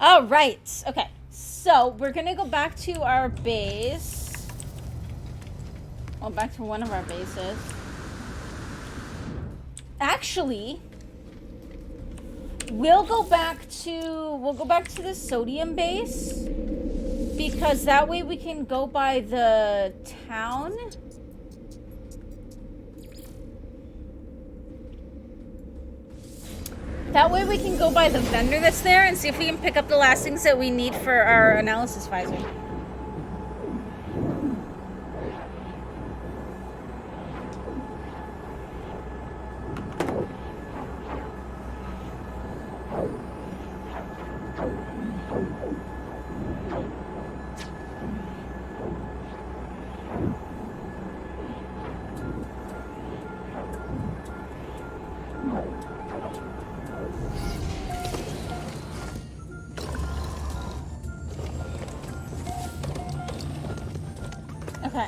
All right. Okay. So we're gonna go back to our base. Well, back to one of our bases. Actually, we'll go back to the sodium base because that way we can go by the town. That way we can go by the vendor that's there and see if we can pick up the last things that we need for our analysis visor. Okay.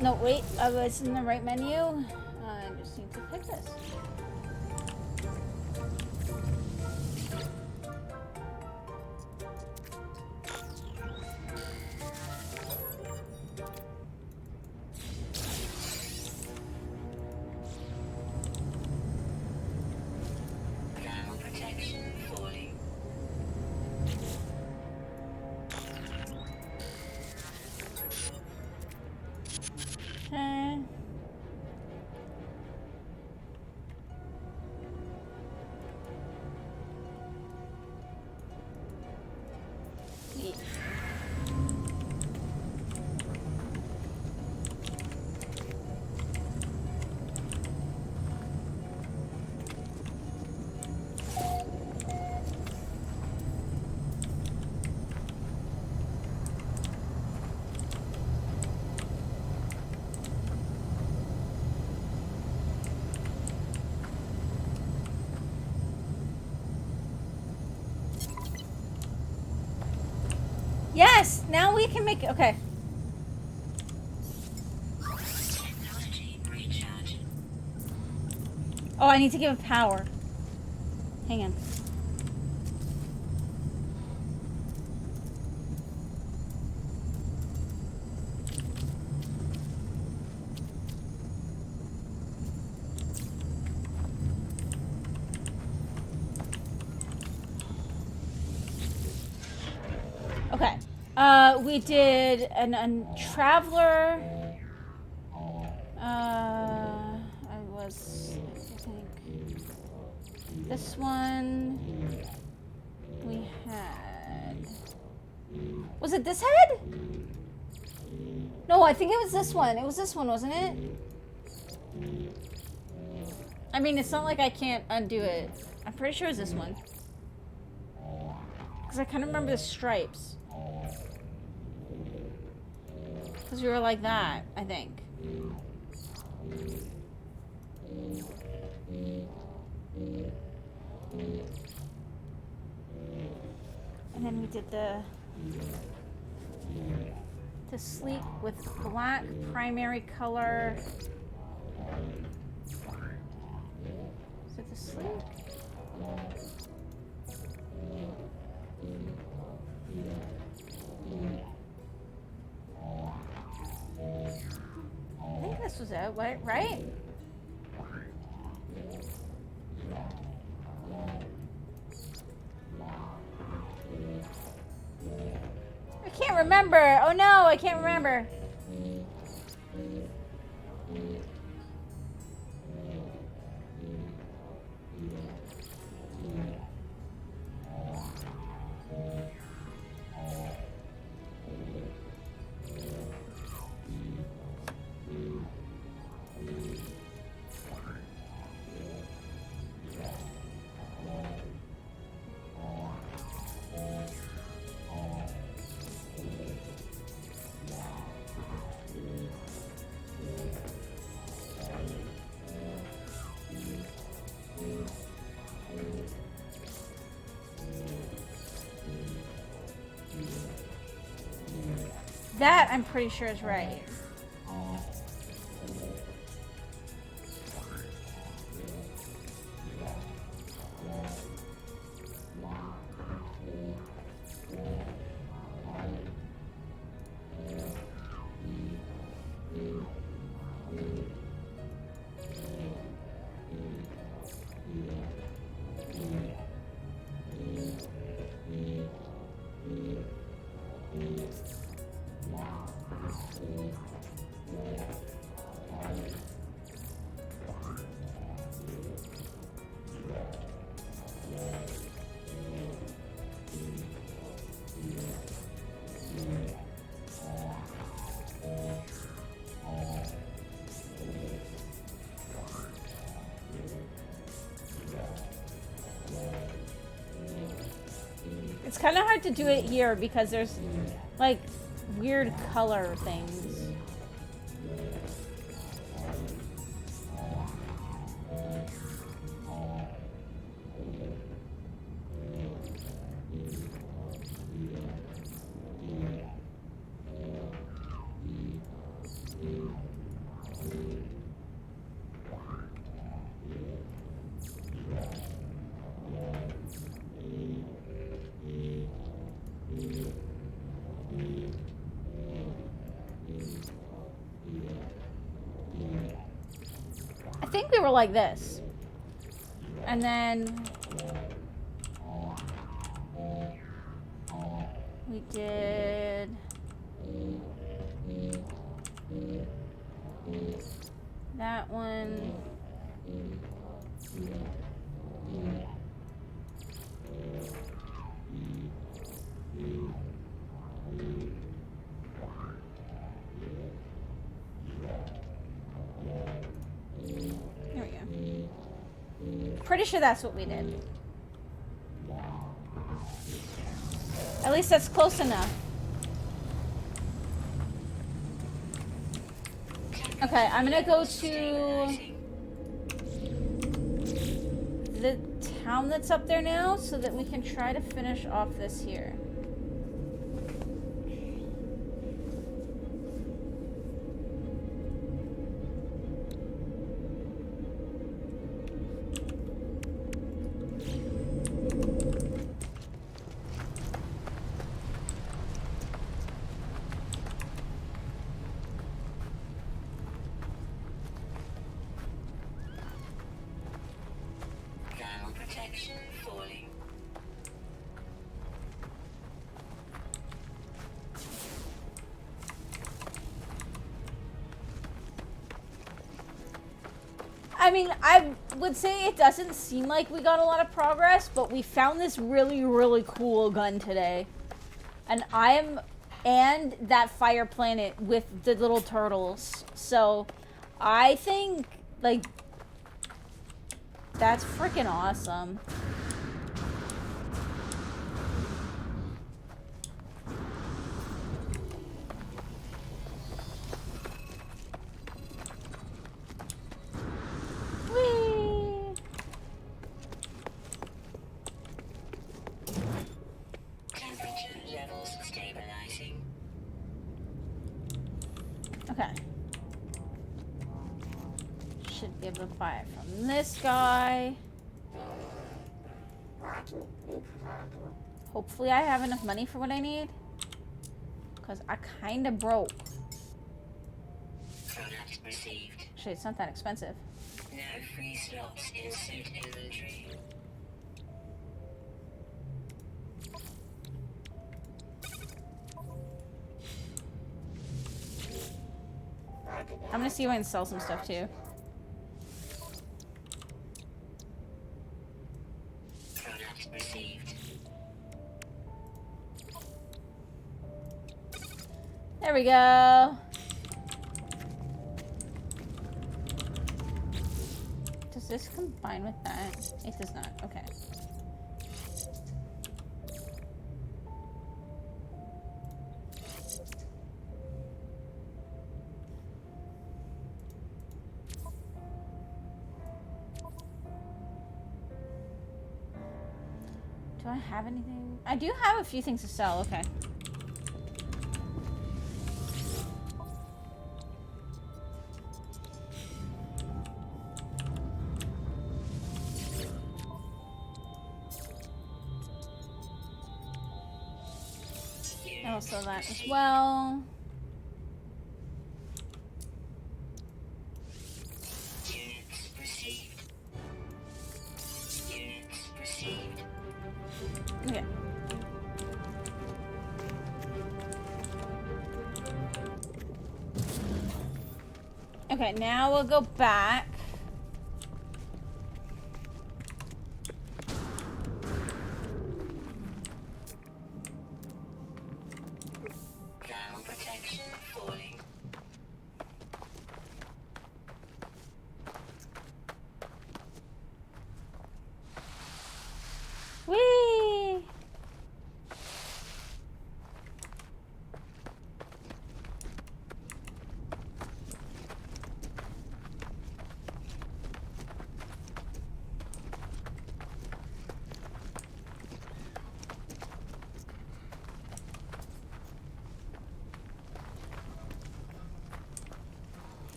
No, wait. I was in the right menu. I just need to pick this. Yes, now we can make it. Okay. Oh, I need to give it power. Hang on. Okay. We did a traveler. I think this one we had. Was it this head? No, I think it was this one. It was this one, wasn't it? I mean, it's not like I can't undo it. I'm pretty sure it was this one. Because I kind of remember the stripes. Because we were like that, I think. And then we did the sleek with black primary color. Is it the sleek? I think this was it, right? I can't remember. Oh no, I can't remember. That I'm pretty sure is right. It's kind of hard to do it here because there's like weird color things. I think we were like this. And then we did that one. There we go. Pretty sure that's what we did. At least that's close enough. Okay, I'm gonna go to the town that's up there now so that we can try to finish off this here. I mean, I would say it doesn't seem like we got a lot of progress, but we found this really, really cool gun today. And and that fire planet with the little turtles. So, I think, like, that's freaking awesome. Okay. Should be able to buy it from this guy. Hopefully I have enough money for what I need. Because I kind of broke. Actually, it's not that expensive. No free slots in suit inventory. I'm gonna see if I can sell some stuff too. Product received. There we go. Does this combine with that? It does not. Okay. Do I have anything? I do have a few things to sell. Okay. Also that as well. Units received. Units received. Okay. Okay, now we'll go back. Ground protection falling. Whee!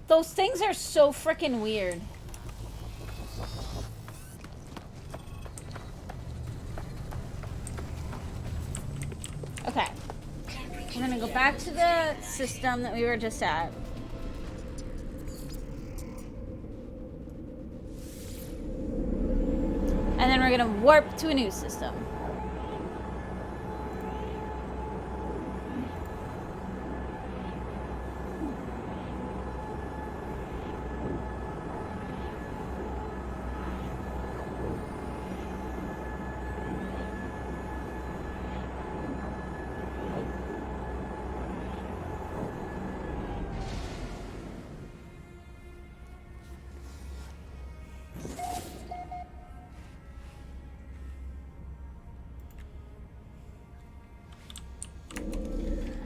Those things are so freaking weird. Okay. We're gonna go back to the system that we were just at. And then we're gonna warp to a new system.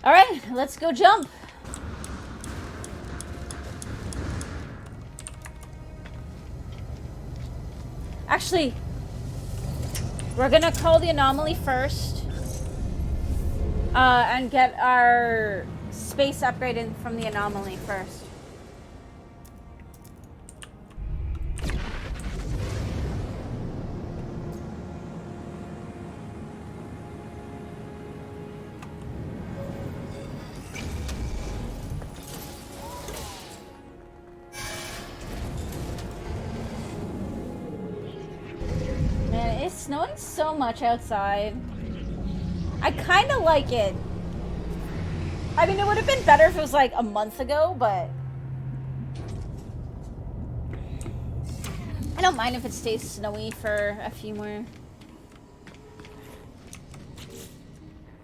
All right, let's go jump. Actually, we're gonna call the anomaly first and get our space upgraded from the anomaly first. Man, it's snowing so much outside. I kind of like it. I mean, it would have been better if it was like a month ago, but I don't mind if it stays snowy for a few more.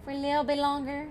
For a little bit longer.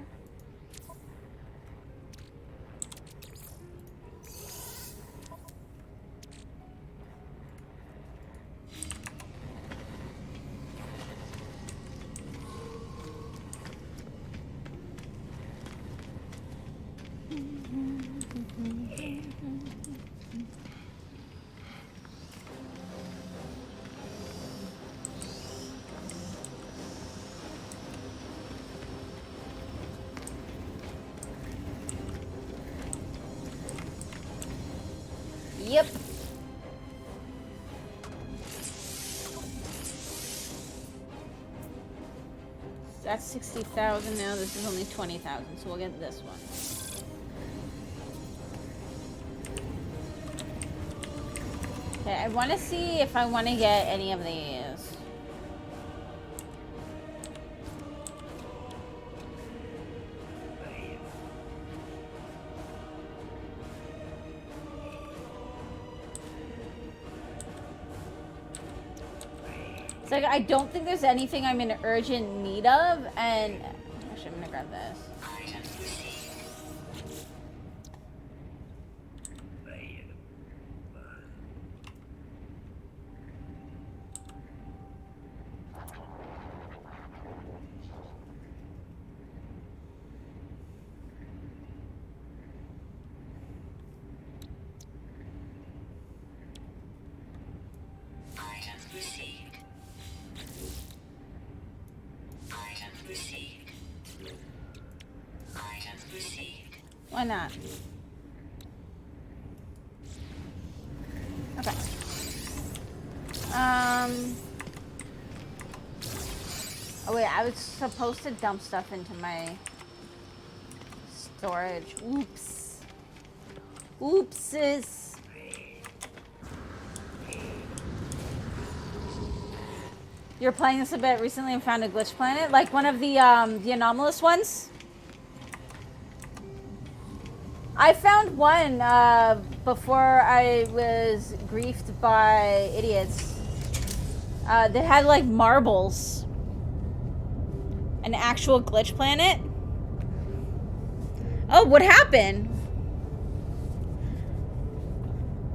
Yep. That's 60,000 now. This is only 20,000, so we'll get this one. Okay, I want to see if I want to get any of these. It's like, I don't think there's anything I'm in urgent need of, and actually, I'm gonna grab this. Why not? Okay. Oh wait, I was supposed to dump stuff into my storage. Oops. Oopses. You were playing this a bit recently and found a glitch planet? Like one of the anomalous ones? I found one before I was griefed by idiots that had like marbles. An actual glitch planet? Oh, what happened?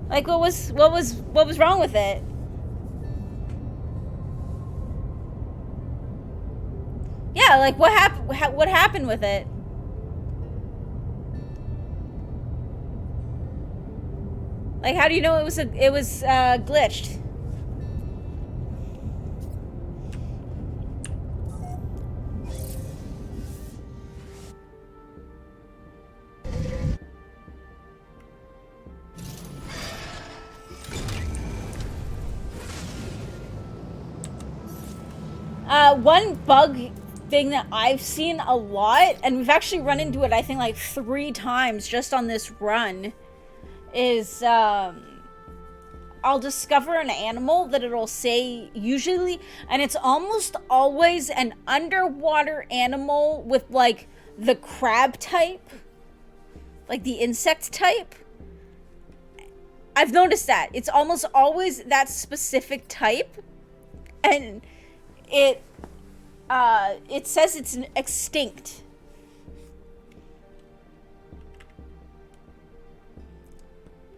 Like what was wrong with it? Yeah, like what happened with it? Like how do you know it was glitched? One bug thing that I've seen a lot, and we've actually run into it I think like 3 times just on this run, is I'll discover an animal that it'll say usually, and it's almost always an underwater animal with like the crab type, like the insect type. I've noticed that. It's almost always that specific type, and it says it's extinct.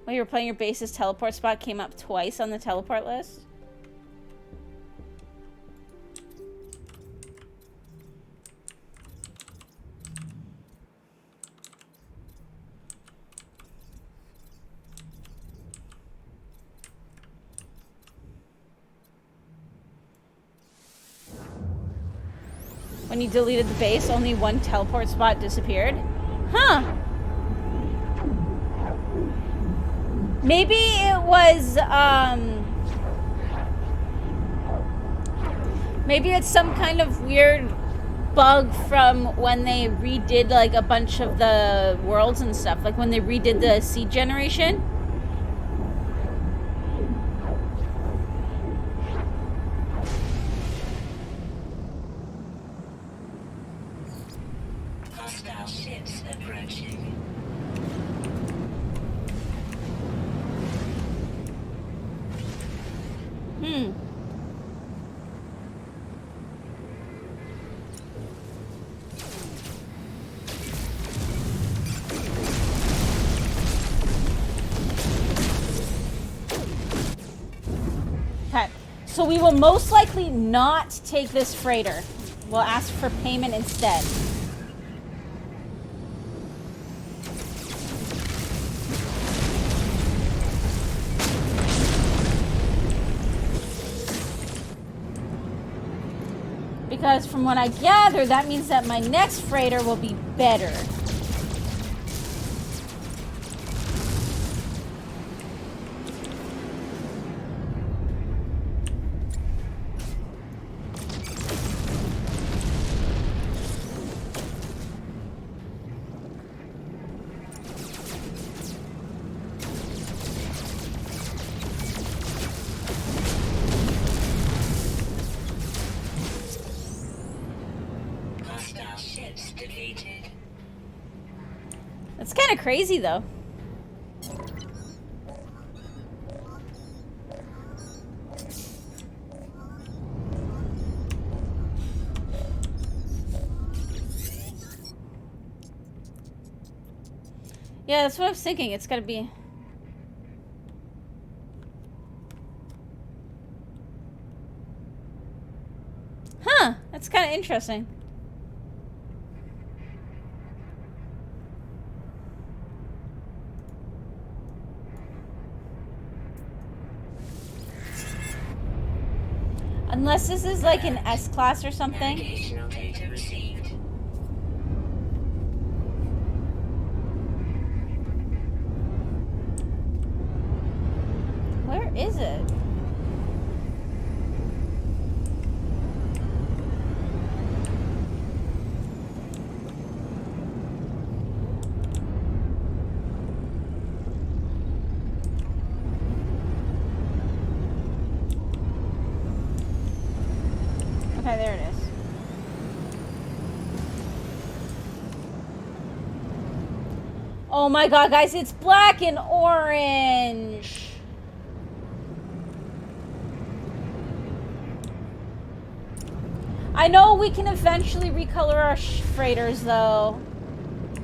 While you were playing, your base's teleport spot came up twice on the teleport list. When you deleted the base, only one teleport spot disappeared. Huh. Maybe it was, maybe it's some kind of weird bug from when they redid, like, a bunch of the worlds and stuff. Like, when they redid the seed generation. Hostile ships approaching. Okay, so we will most likely not take this freighter. We'll ask for payment instead. Because from what I gather, that means that my next freighter will be better. It's kind of crazy, though. Yeah, that's what I was thinking. It's gotta be... Huh, that's kind of interesting. Unless this is like an S-class or something. Navigational data received. Where is it? Oh my god, guys, it's black and orange. I know we can eventually recolor our freighters, though.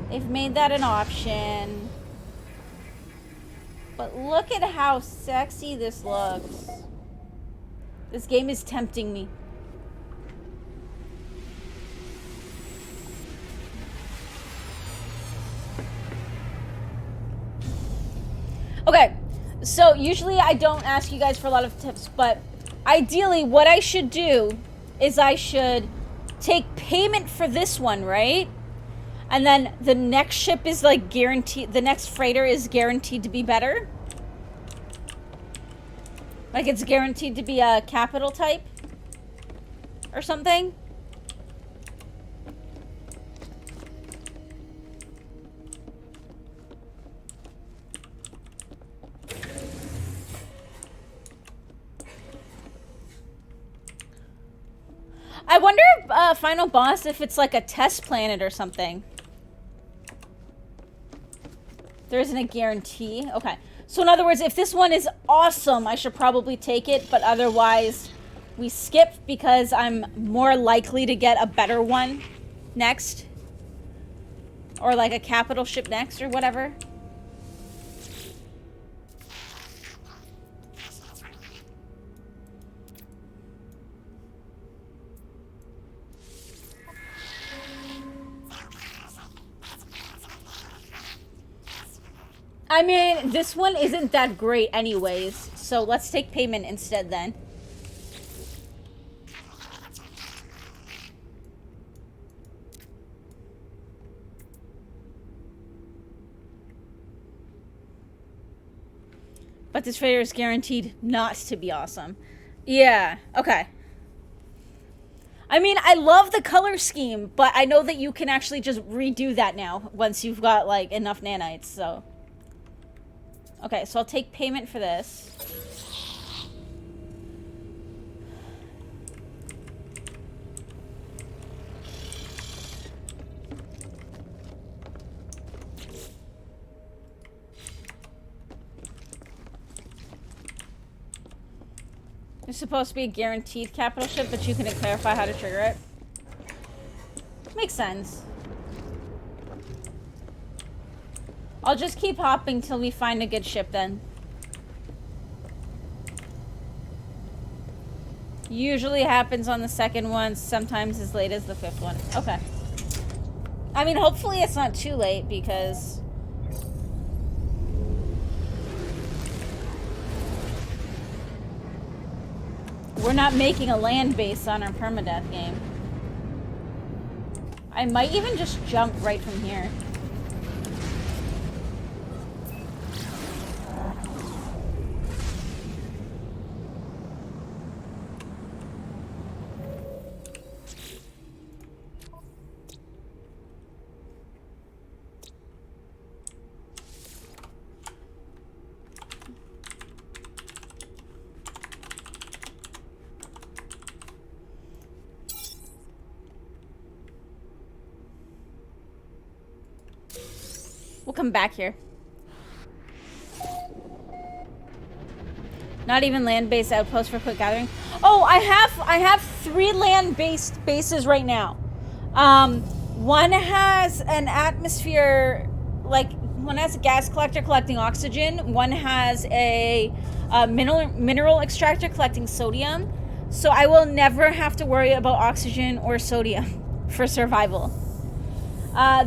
They've made that an option. But look at how sexy this looks. This game is tempting me. Okay, so usually I don't ask you guys for a lot of tips, but ideally what I should do is I should take payment for this one, right? And then the next ship is like guaranteed, the next freighter is guaranteed to be better. Like it's guaranteed to be a capital type or something. I wonder if Final Boss, if it's like a test planet or something. There isn't a guarantee. Okay. So in other words, if this one is awesome, I should probably take it. But otherwise, we skip because I'm more likely to get a better one next. Or like a capital ship next or whatever. I mean, this one isn't that great anyways, so let's take payment instead then. But this freighter is guaranteed not to be awesome. Yeah, okay. I mean, I love the color scheme, but I know that you can actually just redo that now once you've got, like, enough nanites, so... Okay, so I'll take payment for this. It's supposed to be a guaranteed capital ship, but you can clarify how to trigger it. Makes sense. I'll just keep hopping till we find a good ship then. Usually happens on the second one, sometimes as late as the fifth one. Okay. I mean, hopefully it's not too late because... we're not making a land base on our permadeath game. I might even just jump right from here. We'll come back here. Not even land-based outpost for quick gathering. Oh, I have 3 land-based bases right now. One has an atmosphere, like one has a gas collector collecting oxygen. One has a mineral extractor collecting sodium. So I will never have to worry about oxygen or sodium for survival.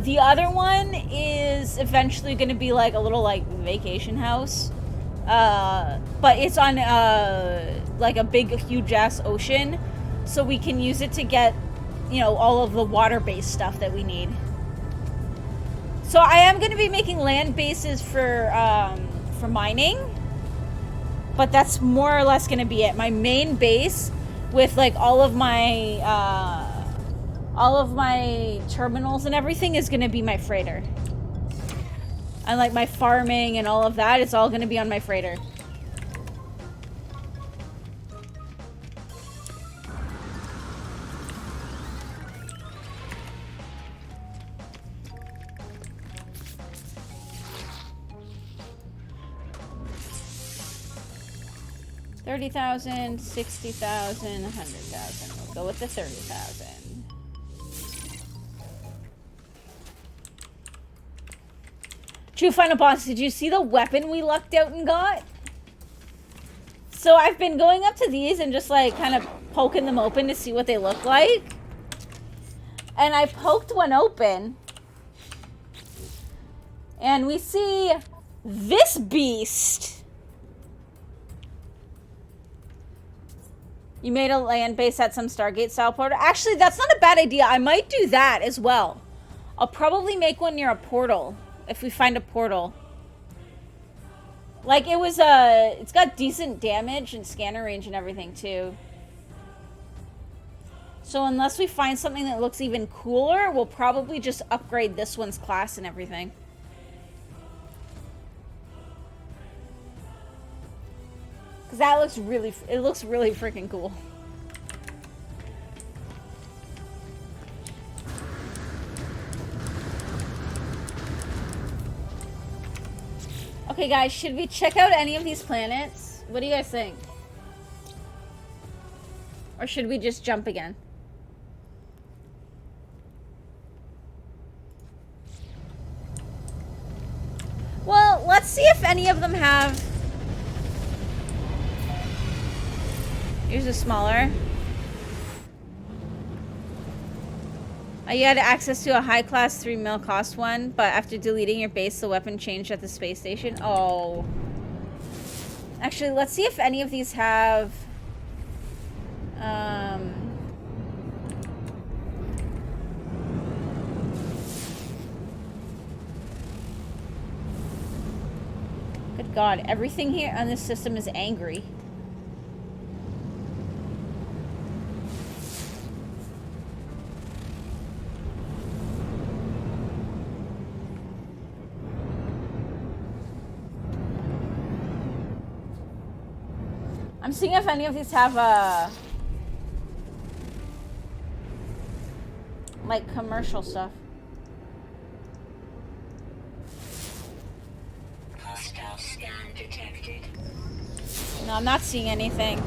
The other one is eventually going to be like a little like vacation house. But it's on like a big, huge ass ocean. So we can use it to get, you know, all of the water-based stuff that we need. So I am going to be making land bases for mining. But that's more or less going to be it. My main base with like all of my terminals and everything is going to be my freighter. And like my farming and all of that, it's all going to be on my freighter. 30,000, 60,000, 100,000. We'll go with the 30,000. True final boss, did you see the weapon we lucked out and got? So I've been going up to these and just like kind of poking them open to see what they look like. And I poked one open. And we see this beast. You made a land base at some Stargate style portal. Actually, that's not a bad idea. I might do that as well. I'll probably make one near a portal if we find a portal. Like, it's got decent damage and scanner range and everything, too. So unless we find something that looks even cooler, we'll probably just upgrade this one's class and everything. Because that looks really, it looks really freaking cool. Okay, guys, should we check out any of these planets? What do you guys think? Or should we just jump again? Well, let's see if any of them have... Here's a smaller. You had access to a high-class 3 mil cost one, but after deleting your base, the weapon changed at the space station. Oh. Actually, let's see if any of these have... Good God, everything here on this system is angry. I'm seeing if any of these have like commercial stuff. Hostile scan detected. No, I'm not seeing anything.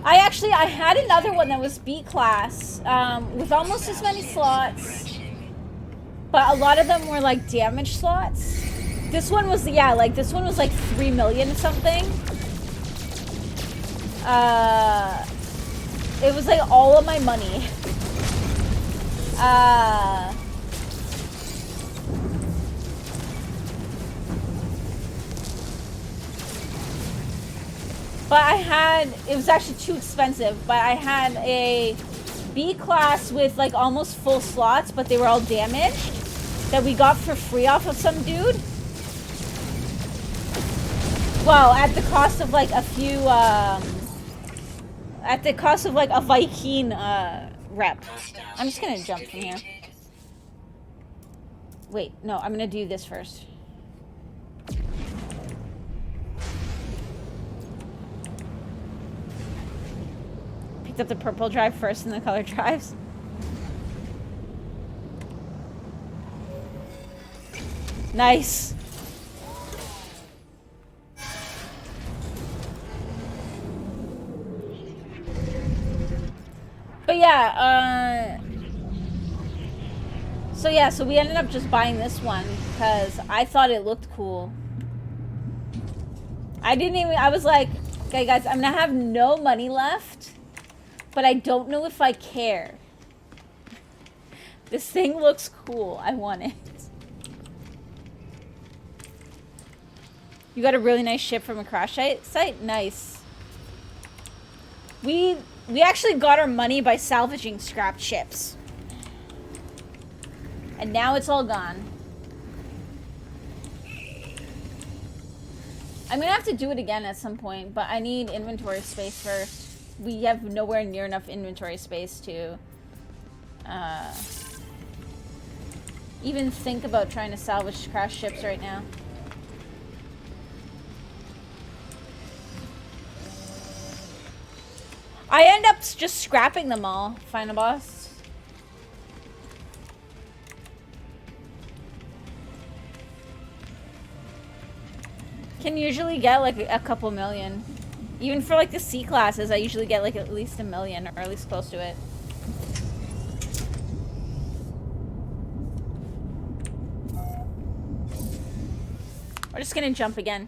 I had another one that was B class, with almost as many slots. But a lot of them were like damage slots. This one was, yeah, like this one was like 3 million something. It was like all of my money. But I had, it was actually too expensive, but I had a B class with like almost full slots, but they were all damaged, that we got for free off of some dude. Well, at the cost of like a few, at the cost of like a Viking rep. I'm just gonna jump from here. Wait, no, I'm gonna do this first. Picked up the purple drive first and the color drives. Nice. But yeah, so we ended up just buying this one because I thought it looked cool. I was like, okay guys, I'm gonna have no money left, but I don't know if I care. This thing looks cool. I want it. You got a really nice ship from a crash site? Nice. We actually got our money by salvaging scrapped ships. And now it's all gone. I'm gonna have to do it again at some point, but I need inventory space first. We have nowhere near enough inventory space to even think about trying to salvage crash ships right now. I end up just scrapping them all, final boss. Can usually get like a couple million. Even for like the C classes, I usually get like at least 1 million, or at least close to it. We're just gonna jump again.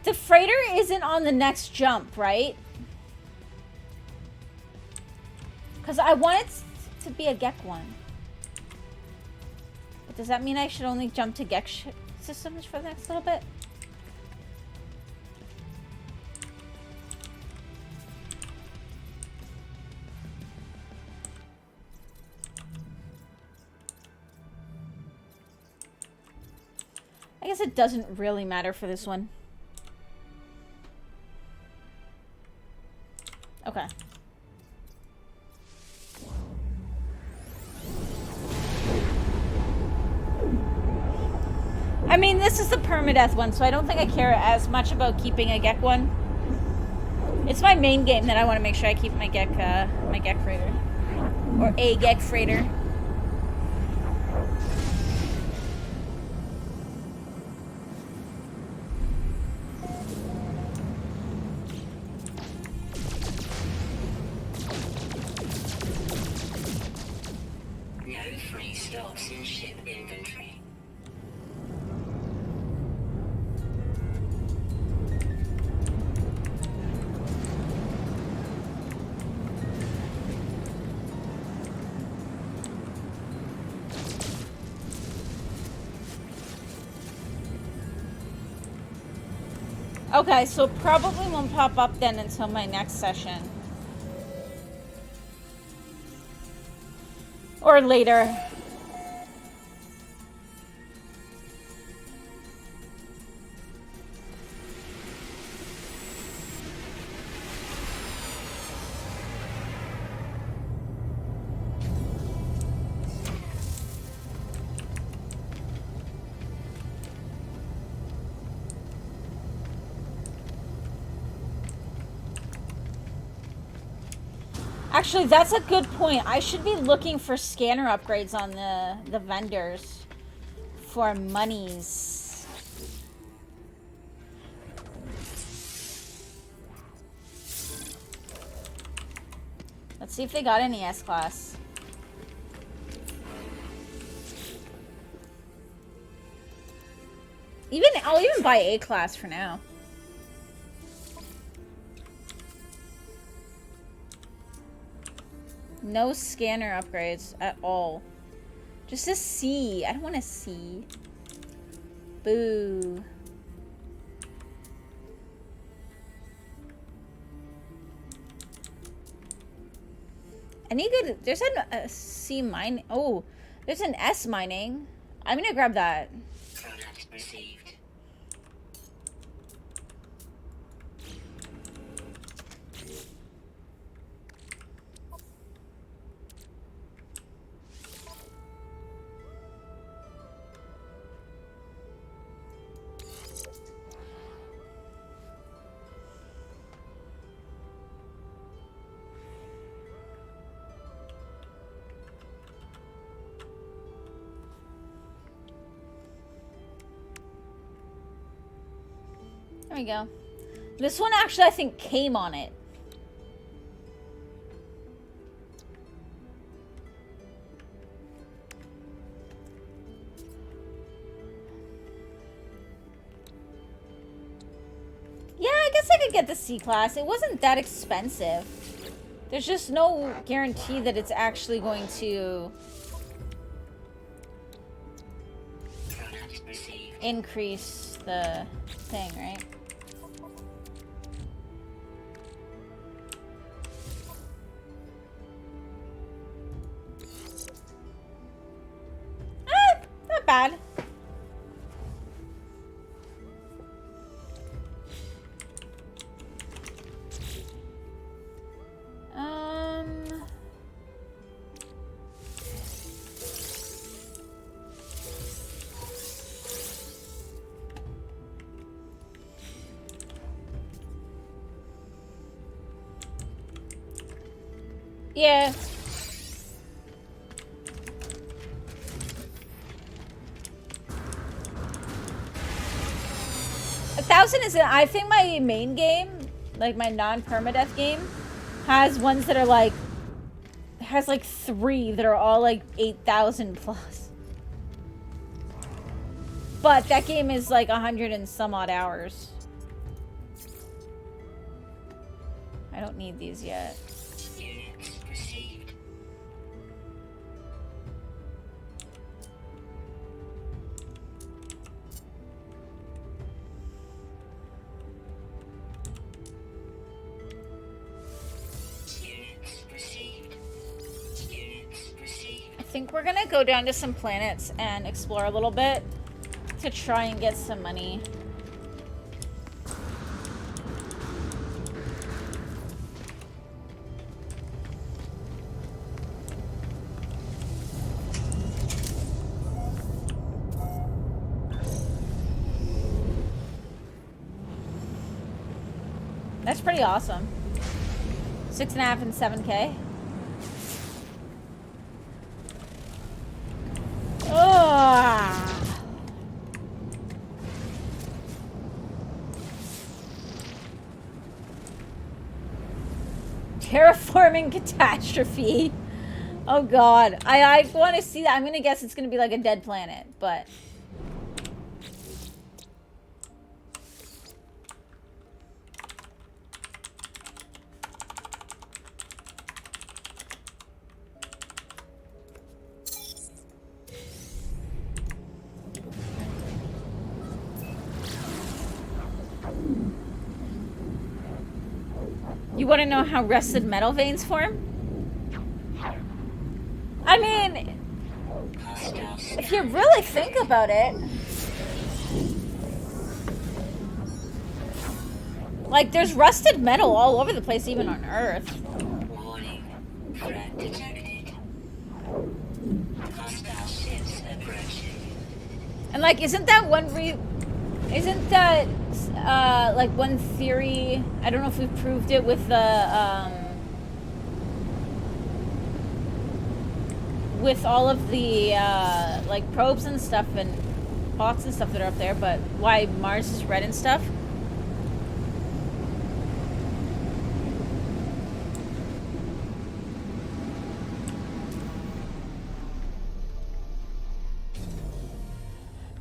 The freighter isn't on the next jump, right? Because I want it to be a Gek one. But does that mean I should only jump to Gek systems for the next little bit? I guess it doesn't really matter for this one. Okay. I mean, this is the permadeath one, so I don't think I care as much about keeping a Gek one. It's my main game that I want to make sure I keep my Gek freighter. Or a Gek freighter. Okay, so it probably won't pop up then until my next session. Or later. Actually, that's a good point. I should be looking for scanner upgrades on the vendors for monies. Let's see if they got any S-Class. I'll even buy A-Class for now. No scanner upgrades at all. Just a C. I don't want a C. Boo. Any good? There's a C mining. Oh, there's an S mining. I'm gonna grab that. Product received. There we go. This one actually, I think, came on it. Yeah, I guess I could get the C-Class. It wasn't that expensive. There's just no guarantee that it's actually going to increase the thing, right? Not bad. Yeah. $1,000 isn't. I think my main game, like my non-permadeath game, has ones that are like, has like 3 that are all like 8,000 plus. But that game is like 100 and some odd hours. I don't need these yet. Units received. Units received. Units received. I think we're gonna go down to some planets and explore a little bit to try and get some money. That's pretty awesome. 6.5 and 7K. Oh. Terraforming catastrophe. Oh god. I want to see that. I'm gonna guess it's gonna be like a dead planet, but you want to know how rusted metal veins form? I mean, if you really think about it, like there's rusted metal all over the place, even on Earth. Warning. Threat detected. Hostile ships approaching. And like, isn't that like one theory? I don't know if we proved it with the with all of the like probes and stuff and bots and stuff that are up there, but why Mars is red and stuff.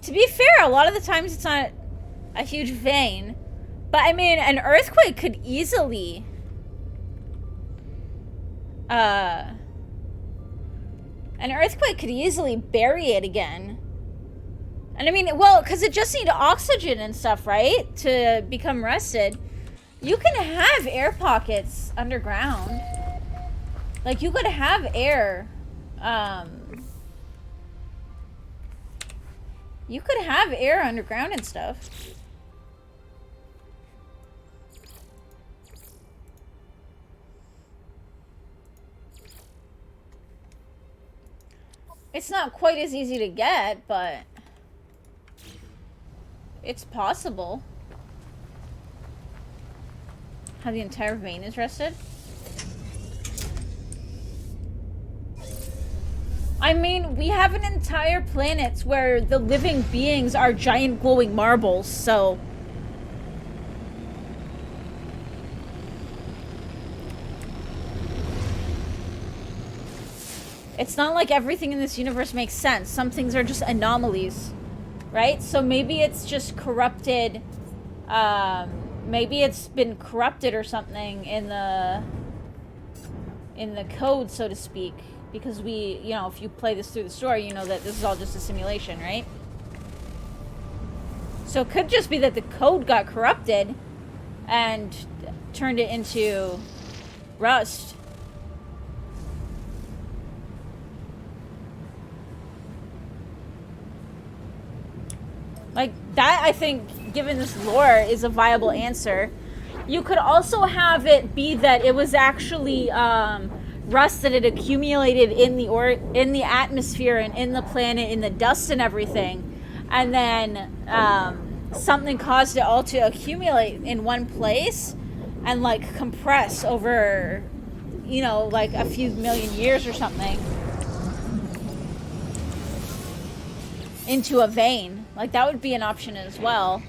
To be fair, a lot of the times it's not a huge vein, but I mean, an earthquake could easily bury it again. And I mean, well, because it just needs oxygen and stuff, right, to become rusted. You can have air pockets underground. Like, you could have air, you could have air underground and stuff. It's not quite as easy to get, but it's possible. How the entire vein is rusted. I mean, we have an entire planet where the living beings are giant glowing marbles, so it's not like everything in this universe makes sense. Some things are just anomalies, right? So maybe it's just corrupted, maybe it's been corrupted or something in the code, so to speak. Because we, you know, if you play this through the story, you know that this is all just a simulation, right? So it could just be that the code got corrupted and turned it into rust. Like, that, I think, given this lore, is a viable answer. You could also have it be that it was actually rust that had accumulated in the atmosphere and in the planet, in the dust and everything, and then something caused it all to accumulate in one place and like compress over you know, like a few million years or something into a vein. Like, that would be an option as well.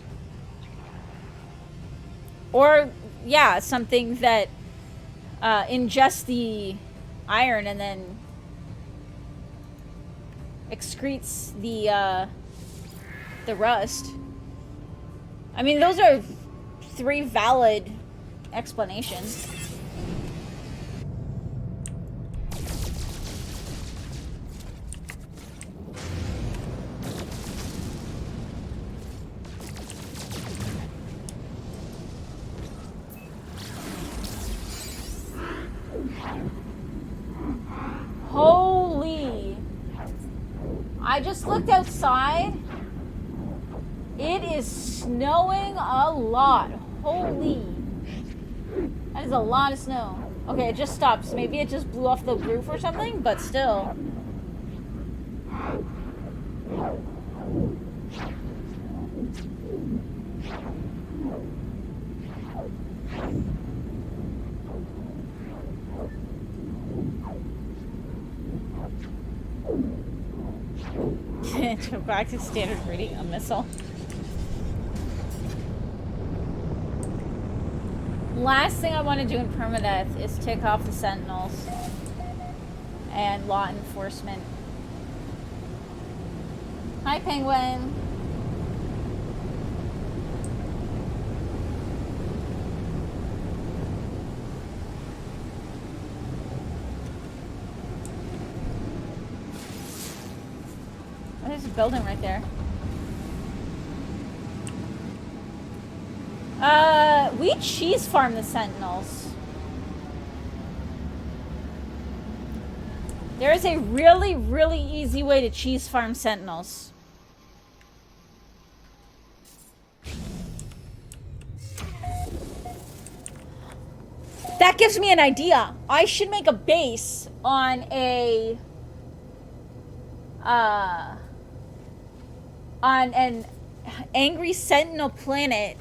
Or, yeah, something that ingests the iron and then excretes the rust. I mean, those are 3 valid explanations. Holy. I just looked outside. It is snowing a lot. Holy. That is a lot of snow. Okay, it just stopped. So maybe it just blew off the roof or something, but still. Back to standard reading, a missile. Last thing I want to do in Permadeath is tick off the Sentinels and law enforcement. Hi, Penguin. Oh, there's a building right there. We cheese farm the Sentinels. There is a really, really easy way to cheese farm Sentinels. That gives me an idea. I should make a base on a on an angry Sentinel planet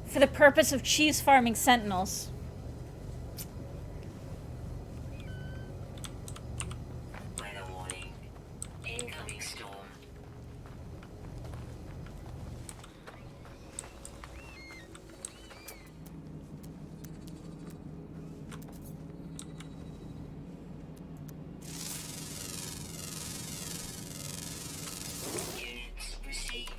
for the purpose of cheese farming Sentinels. Weather warning. Incoming storm. Units received.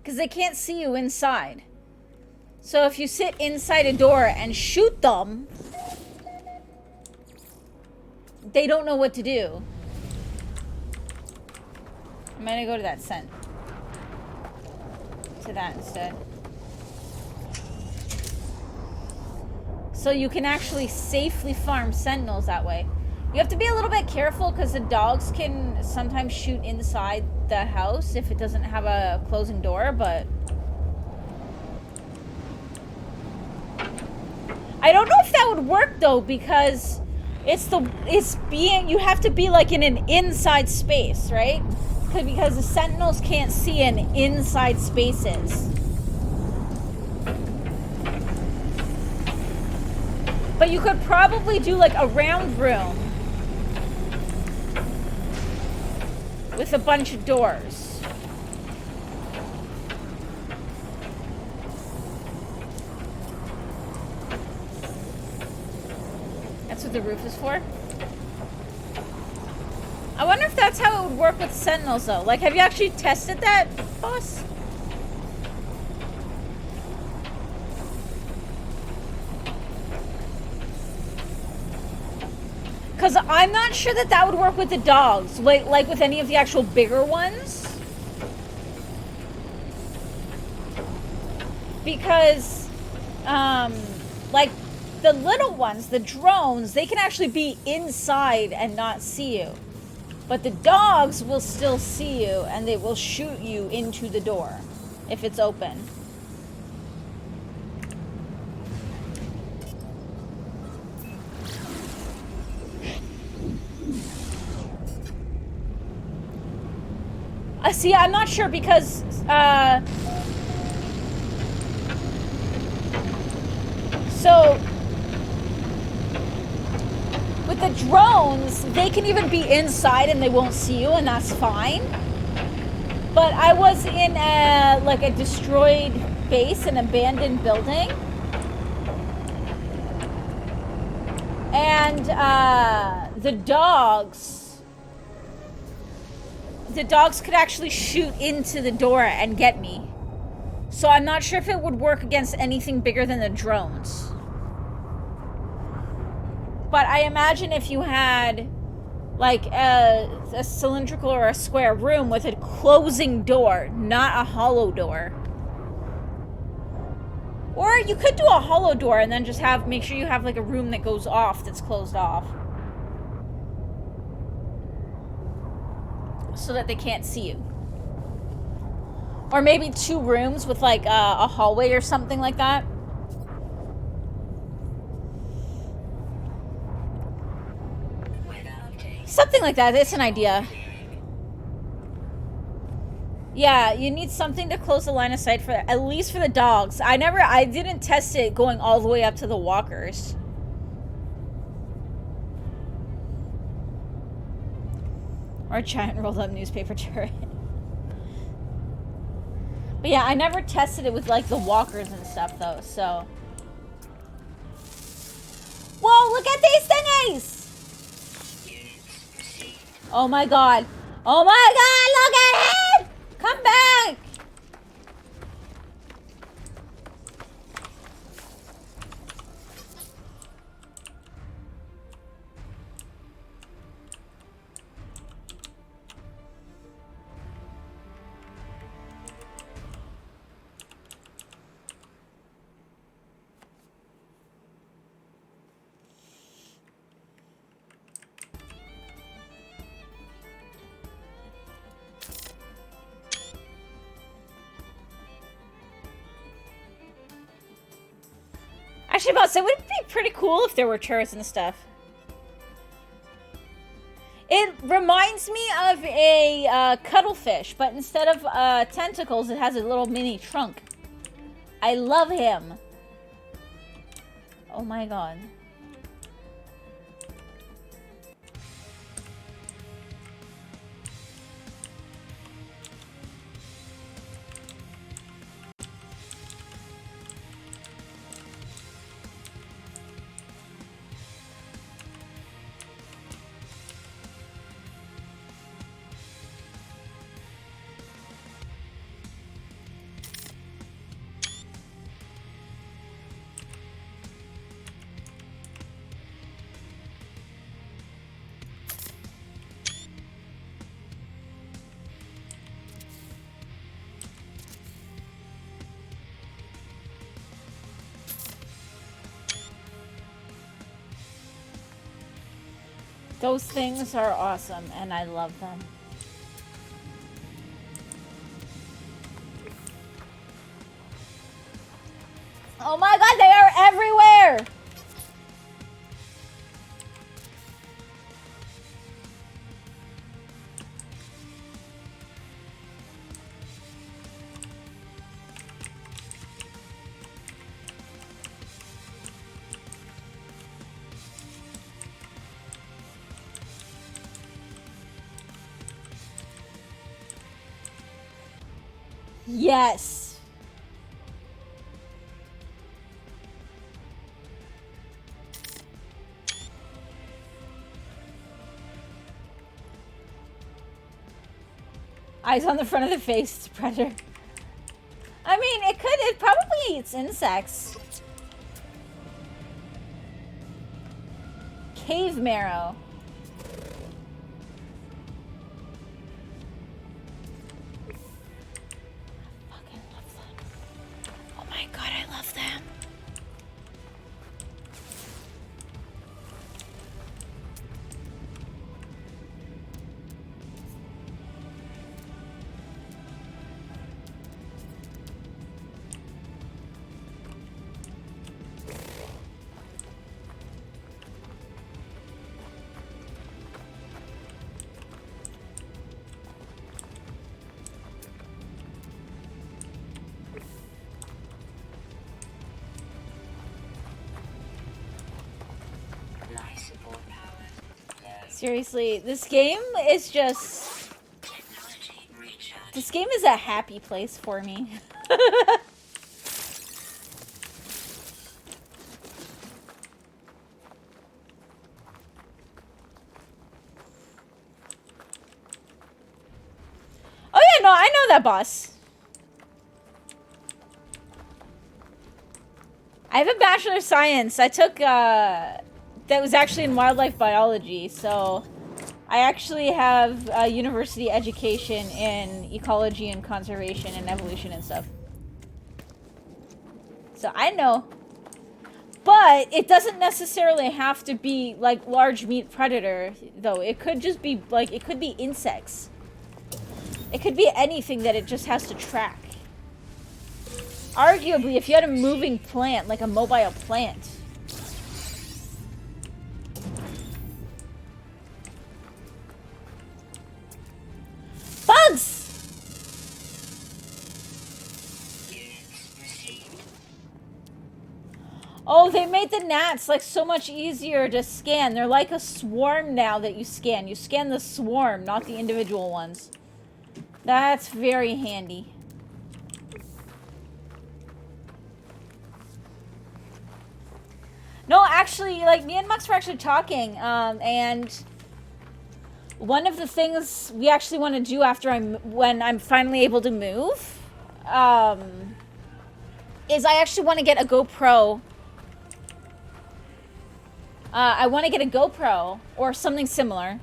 Because they can't see you inside. So if you sit inside a door and shoot them, they don't know what to do. I'm gonna go to that scent. To that instead. So you can actually safely farm Sentinels that way. You have to be a little bit careful because the dogs can sometimes shoot inside the house if it doesn't have a closing door, but I don't know if that would work though, because you have to be like in an inside space, right? Because the Sentinels can't see in inside spaces. But you could probably do like a round room with a bunch of doors. That's what the roof is for. I wonder if that's how it would work with Sentinels though. Like, have you actually tested that, boss? Because I'm not sure that that would work with the dogs, like with any of the actual bigger ones. Because, like, the little ones, the drones, they can actually be inside and not see you. But the dogs will still see you, and they will shoot you into the door if it's open. See, I'm not sure because So with the drones, they can even be inside and they won't see you, and that's fine. But I was in a destroyed base, an abandoned building, and the dogs could actually shoot into the door and get me. So I'm not sure if it would work against anything bigger than the drones. But I imagine if you had like a cylindrical or a square room with a closing door, not a hollow door. Or you could do a hollow door and then just make sure you have like a room that goes off, that's closed off. So that they can't see you. Or maybe 2 rooms with like a hallway or something like that. Something like that. It's an idea. Yeah, you need something to close the line of sight for, at least for the dogs. I didn't test it going all the way up to the walkers. Or a giant rolled up newspaper turret. But yeah, I never tested it with like the walkers and stuff though, so. Whoa, look at these thingies! Oh my god. Oh my god, look at him! Come back! Actually, boss, it would be pretty cool if there were turrets and stuff. It reminds me of a cuttlefish, but instead of tentacles, it has a little mini trunk. I love him. Oh my god. Those things are awesome, and I love them. Oh my god, they are everywhere! Yes. Eyes on the front of the face, it's a predator. I mean, it probably eats insects. Cave marrow. Fucking love them. Oh my god, I love them. Seriously, this game is just... Technology recharge. This game is a happy place for me. Oh yeah, no, I know that boss. I have a Bachelor of Science. I took, that was actually in wildlife biology, so I actually have a university education in ecology and conservation and evolution and stuff. So I know. But it doesn't necessarily have to be, like, large meat predator, though. It could just be, like, it could be insects. It could be anything that it just has to track. Arguably, if you had a moving plant, like a mobile plant. Bugs! Oh, they made the gnats, like, so much easier to scan. They're like a swarm now that you scan. You scan the swarm, not the individual ones. That's very handy. No, actually, like, me and Mux were actually talking, and one of the things we actually want to do after when I'm finally able to move, is I actually want to get a GoPro. I want to get a GoPro or something similar,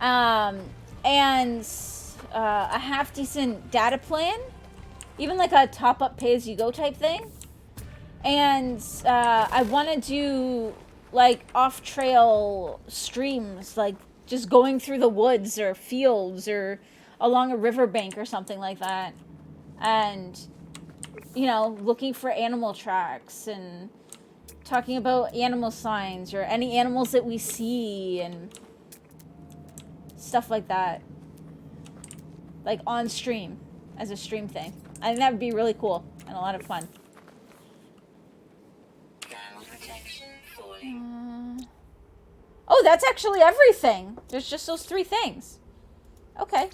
and a half-decent data plan, even like a top-up pay-as-you-go type thing. And I want to do, like, off-trail streams, like, just going through the woods or fields or along a riverbank or something like that. And, you know, looking for animal tracks and talking about animal signs or any animals that we see and stuff like that. Like, on stream, as a stream thing. I think that would be really cool and a lot of fun. Oh, that's actually everything. There's just those 3 things. Okay.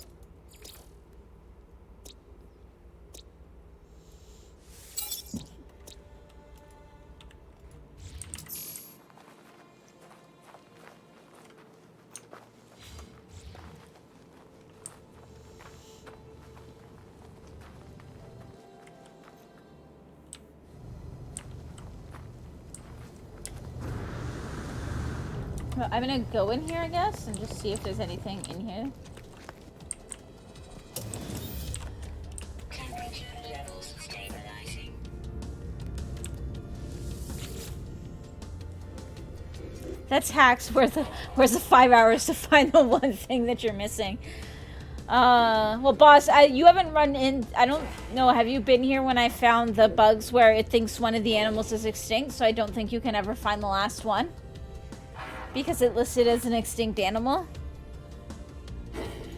Well, I'm gonna go in here, I guess, and just see if there's anything in here. Temperature levels stabilizing. That's hacks worth of 5 hours to find the one thing that you're missing. Well, boss, you haven't run in. I don't know. Have you been here when I found the bugs where it thinks one of the animals is extinct? So I don't think you can ever find the last one. Because it listed as an extinct animal.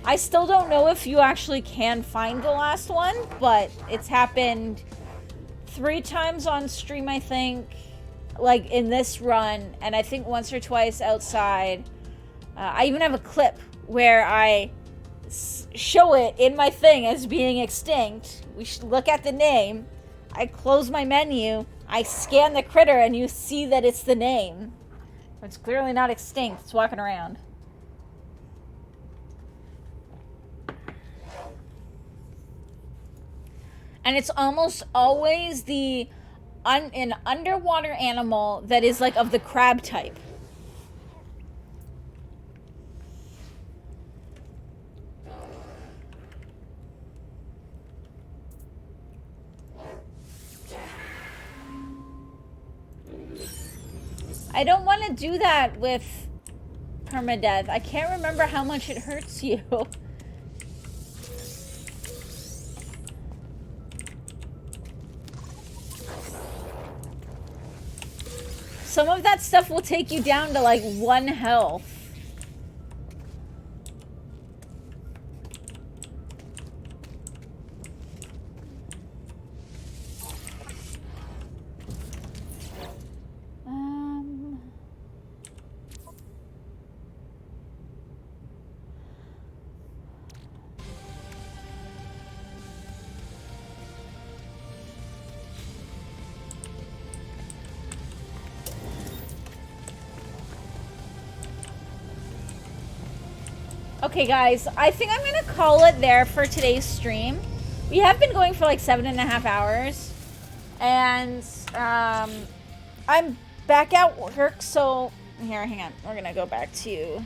I still don't know if you actually can find the last one, but it's happened 3 times on stream, I think, like in this run, and I think once or twice outside. I even have a clip where I show it in my thing as being extinct. We should look at the name. I close my menu. I scan the critter, and you see that it's the name. It's clearly not extinct. It's walking around. And it's almost always an underwater animal that is like of the crab type. I don't want to do that with Permadeath. I can't remember how much it hurts you. Some of that stuff will take you down to like 1 health. Okay, guys, I think I'm gonna call it there for today's stream. We have been going for like 7.5 hours, and I'm back at work. So here, hang on. We're gonna go back to